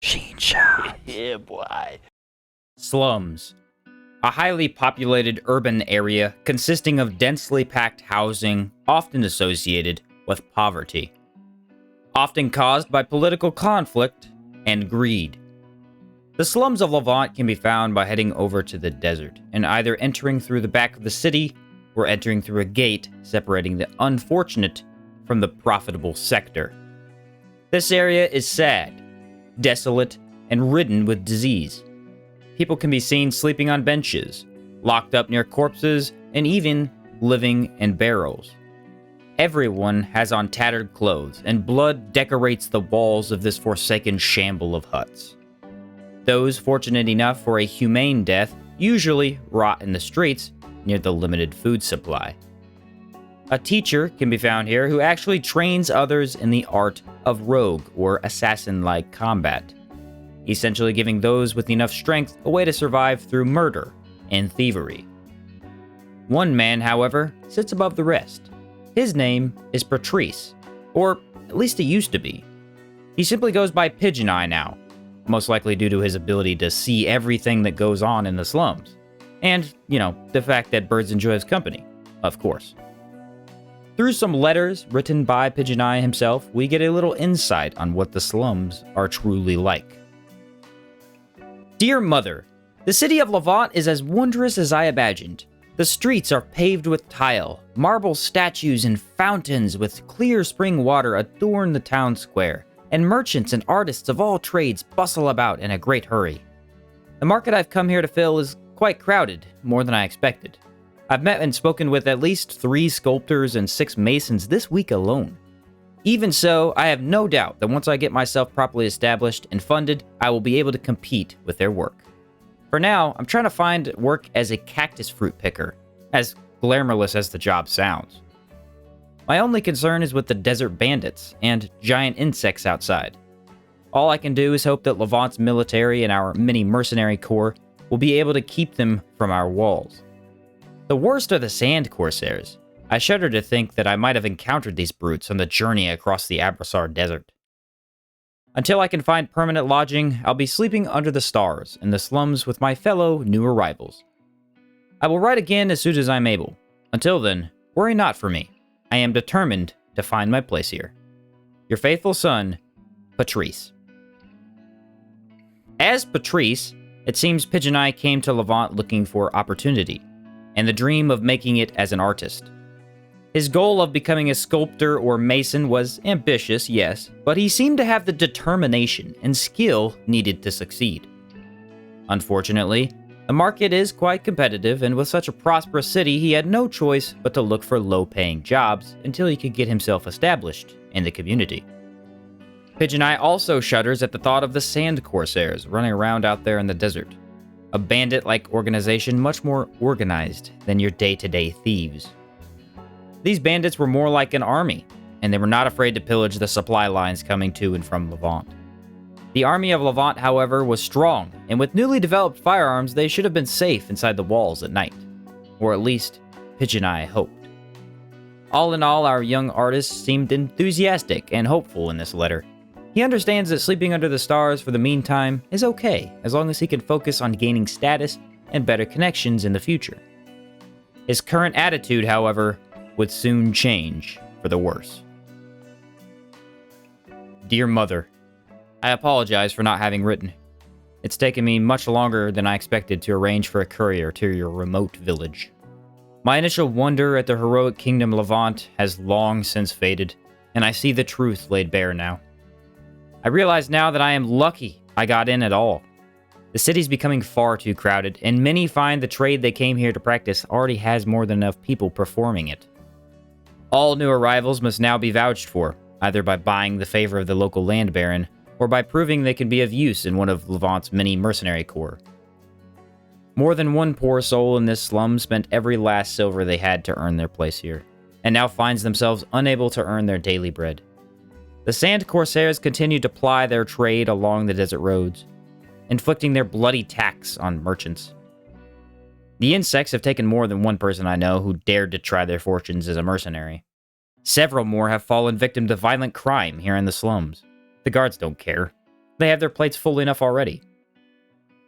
Sheen shot. Yeah, boy. Slums. A highly populated urban area consisting of densely packed housing, often associated with poverty. Often caused by political conflict and greed. The slums of Levant can be found by heading over to the desert and either entering through the back of the city or entering through a gate separating the unfortunate from the profitable sector. This area is sad, desolate, and ridden with disease. People can be seen sleeping on benches, locked up near corpses, and even living in barrels. Everyone has on tattered clothes, and blood decorates the walls of this forsaken shamble of huts. Those fortunate enough for a humane death usually rot in the streets near the limited food supply. A teacher can be found here who actually trains others in the art of rogue or assassin-like combat, essentially giving those with enough strength a way to survive through murder and thievery. One man, however, sits above the rest. His name is Patrice, or at least he used to be. He simply goes by Pigeoneye now, most likely due to his ability to see everything that goes on in the slums. And, the fact that birds enjoy his company, of course. Through some letters written by Pigeoneye himself, we get a little insight on what the slums are truly like. Dear Mother, the city of Levant is as wondrous as I imagined. The streets are paved with tile, marble statues and fountains with clear spring water adorn the town square, and merchants and artists of all trades bustle about in a great hurry. The market I've come here to fill is quite crowded, more than I expected. I've met and spoken with at least 3 sculptors and 6 masons this week alone. Even so, I have no doubt that once I get myself properly established and funded, I will be able to compete with their work. For now, I'm trying to find work as a cactus fruit picker, as glamourless as the job sounds. My only concern is with the desert bandits and giant insects outside. All I can do is hope that Levant's military and our mini mercenary corps will be able to keep them from our walls. The worst are the sand corsairs. I shudder to think that I might have encountered these brutes on the journey across the Abrasar Desert. Until I can find permanent lodging, I'll be sleeping under the stars in the slums with my fellow new arrivals. I will write again as soon as I'm able. Until then, worry not for me. I am determined to find my place here. Your faithful son, Patrice. As Patrice, it seems Pigeoneye came to Levant looking for opportunity, and the dream of making it as an artist. His goal of becoming a sculptor or mason was ambitious, yes, but he seemed to have the determination and skill needed to succeed. Unfortunately, the market is quite competitive, and with such a prosperous city, he had no choice but to look for low-paying jobs until he could get himself established in the community. Pigeoneye also shudders at the thought of the sand corsairs running around out there in the desert. A bandit-like organization much more organized than your day-to-day thieves. These bandits were more like an army, and they were not afraid to pillage the supply lines coming to and from Levant. The army of Levant, however, was strong, and with newly developed firearms, they should have been safe inside the walls at night. Or at least, Pigeoneye hoped. All in all, our young artist seemed enthusiastic and hopeful in this letter. He understands that sleeping under the stars for the meantime is okay, as long as he can focus on gaining status and better connections in the future. His current attitude, however, would soon change for the worse. Dear Mother, I apologize for not having written. It's taken me much longer than I expected to arrange for a courier to your remote village. My initial wonder at the heroic kingdom Levant has long since faded, and I see the truth laid bare now. I realize now that I am lucky I got in at all. The city's becoming far too crowded, and many find the trade they came here to practice already has more than enough people performing it. All new arrivals must now be vouched for, either by buying the favor of the local land baron, or by proving they can be of use in one of Levant's many mercenary corps. More than one poor soul in this slum spent every last silver they had to earn their place here, and now finds themselves unable to earn their daily bread. The sand corsairs continue to ply their trade along the desert roads, inflicting their bloody tax on merchants. The insects have taken more than one person I know who dared to try their fortunes as a mercenary. Several more have fallen victim to violent crime here in the slums. The guards don't care. They have their plates full enough already.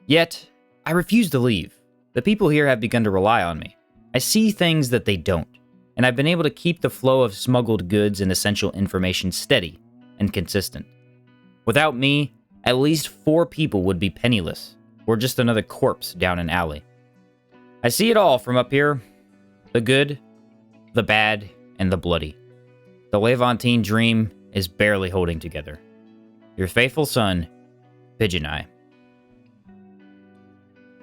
Yet, I refuse to leave. The people here have begun to rely on me. I see things that they don't, and I've been able to keep the flow of smuggled goods and essential information steady and consistent. Without me, at least 4 people would be penniless, or just another corpse down an alley. I see it all from up here. The good, the bad, and the bloody. The Levantine dream is barely holding together. Your faithful son, Pigeoneye.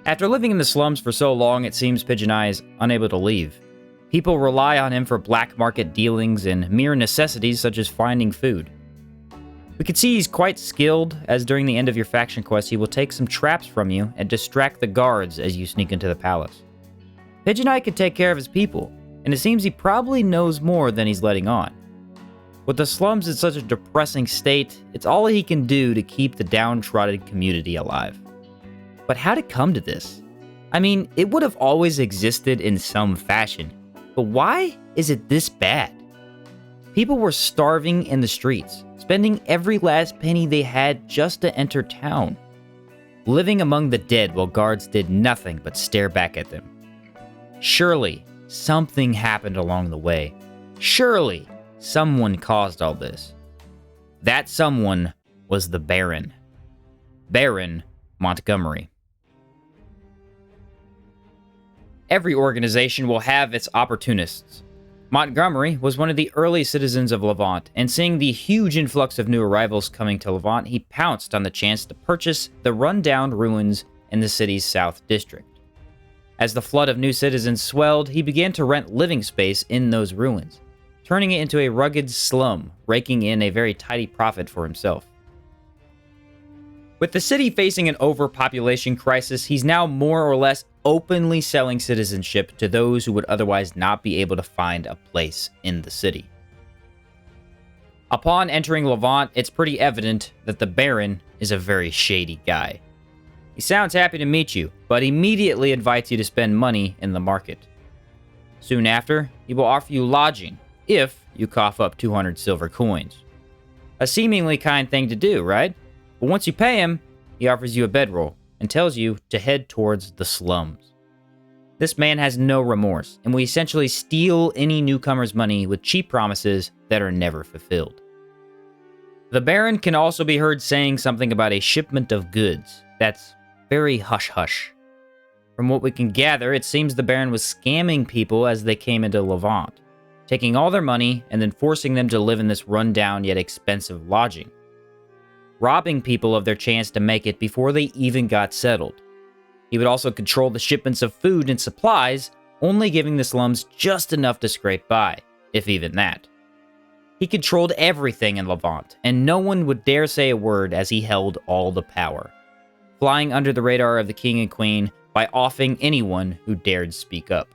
After living in the slums for so long, it seems Pigeoneye is unable to leave. People rely on him for black market dealings and mere necessities such as finding food. We can see he's quite skilled, as during the end of your faction quest, he will take some traps from you and distract the guards as you sneak into the palace. Pigeoneye can take care of his people, and it seems he probably knows more than he's letting on. With the slums in such a depressing state, it's all he can do to keep the downtrodden community alive. But how'd it come to this? I mean, it would have always existed in some fashion, but why is it this bad? People were starving in the streets, spending every last penny they had just to enter town. Living among the dead while guards did nothing but stare back at them. Surely, something happened along the way. Surely, someone caused all this. That someone was the Baron. Baron Montgomery. Every organization will have its opportunists. Montgomery was one of the early citizens of Levant, and seeing the huge influx of new arrivals coming to Levant, he pounced on the chance to purchase the run-down ruins in the city's south district. As the flood of new citizens swelled, he began to rent living space in those ruins, turning it into a rugged slum, raking in a very tidy profit for himself. With the city facing an overpopulation crisis, he's now more or less openly selling citizenship to those who would otherwise not be able to find a place in the city. Upon entering Levant, it's pretty evident that the Baron is a very shady guy. He sounds happy to meet you, but immediately invites you to spend money in the market. Soon after, he will offer you lodging, if you cough up 200 silver coins. A seemingly kind thing to do, right? But once you pay him, he offers you a bedroll and tells you to head towards the slums. This man has no remorse and will essentially steal any newcomer's money with cheap promises that are never fulfilled. The Baron can also be heard saying something about a shipment of goods that's very hush-hush. From what we can gather, it seems the Baron was scamming people as they came into Levant, taking all their money and then forcing them to live in this run-down yet expensive lodging, robbing people of their chance to make it before they even got settled. He would also control the shipments of food and supplies, only giving the slums just enough to scrape by, if even that. He controlled everything in Levant, and no one would dare say a word as he held all the power, flying under the radar of the king and queen by offing anyone who dared speak up.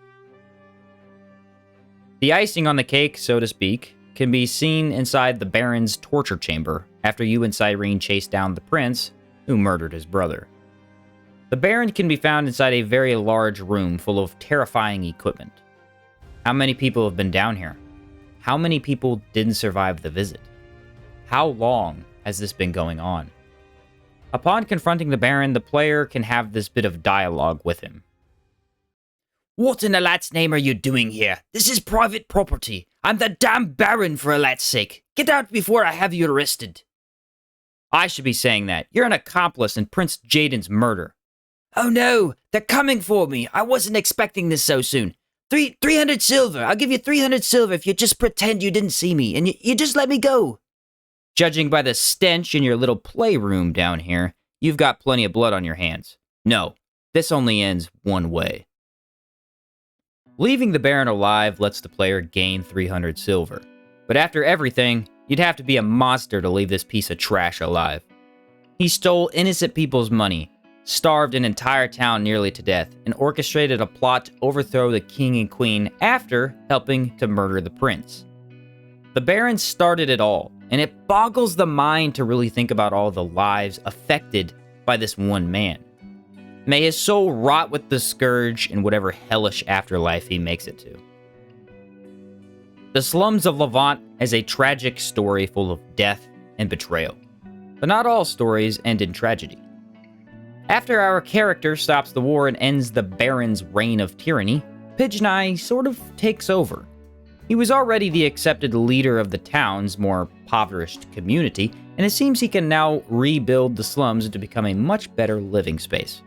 The icing on the cake, so to speak, can be seen inside the Baron's torture chamber after you and Cyrene chase down the prince who murdered his brother. The Baron can be found inside a very large room full of terrifying equipment. How many people have been down here? How many people didn't survive the visit? How long has this been going on? Upon confronting the Baron, the player can have this bit of dialogue with him. What in the lad's name are you doing here? This is private property. I'm the damn Baron, for a lad's sake. Get out before I have you arrested. I should be saying that. You're an accomplice in Prince Jaden's murder. Oh no, they're coming for me. I wasn't expecting this so soon. 300 silver. I'll give you 300 silver if you just pretend you didn't see me, and you just let me go. Judging by the stench in your little playroom down here, you've got plenty of blood on your hands. No, this only ends one way. Leaving the Baron alive lets the player gain 300 silver. But after everything, you'd have to be a monster to leave this piece of trash alive. He stole innocent people's money, starved an entire town nearly to death, and orchestrated a plot to overthrow the king and queen after helping to murder the prince. The Baron started it all, and it boggles the mind to really think about all the lives affected by this one man. May his soul rot with the scourge in whatever hellish afterlife he makes it to. The Slums of Levant is a tragic story full of death and betrayal. But not all stories end in tragedy. After our character stops the war and ends the Baron's reign of tyranny, Pigeoneye sort of takes over. He was already the accepted leader of the town's more impoverished community, and it seems he can now rebuild the slums into become a much better living space.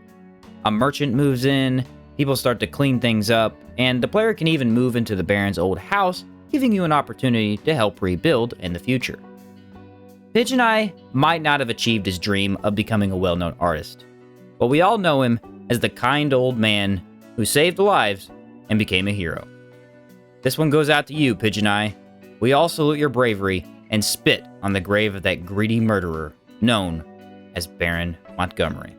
A merchant moves in, people start to clean things up, and the player can even move into the Baron's old house, giving you an opportunity to help rebuild in the future. Pigeoneye might not have achieved his dream of becoming a well-known artist, but we all know him as the kind old man who saved lives and became a hero. This one goes out to you, Pigeoneye. We all salute your bravery and spit on the grave of that greedy murderer known as Baron Montgomery.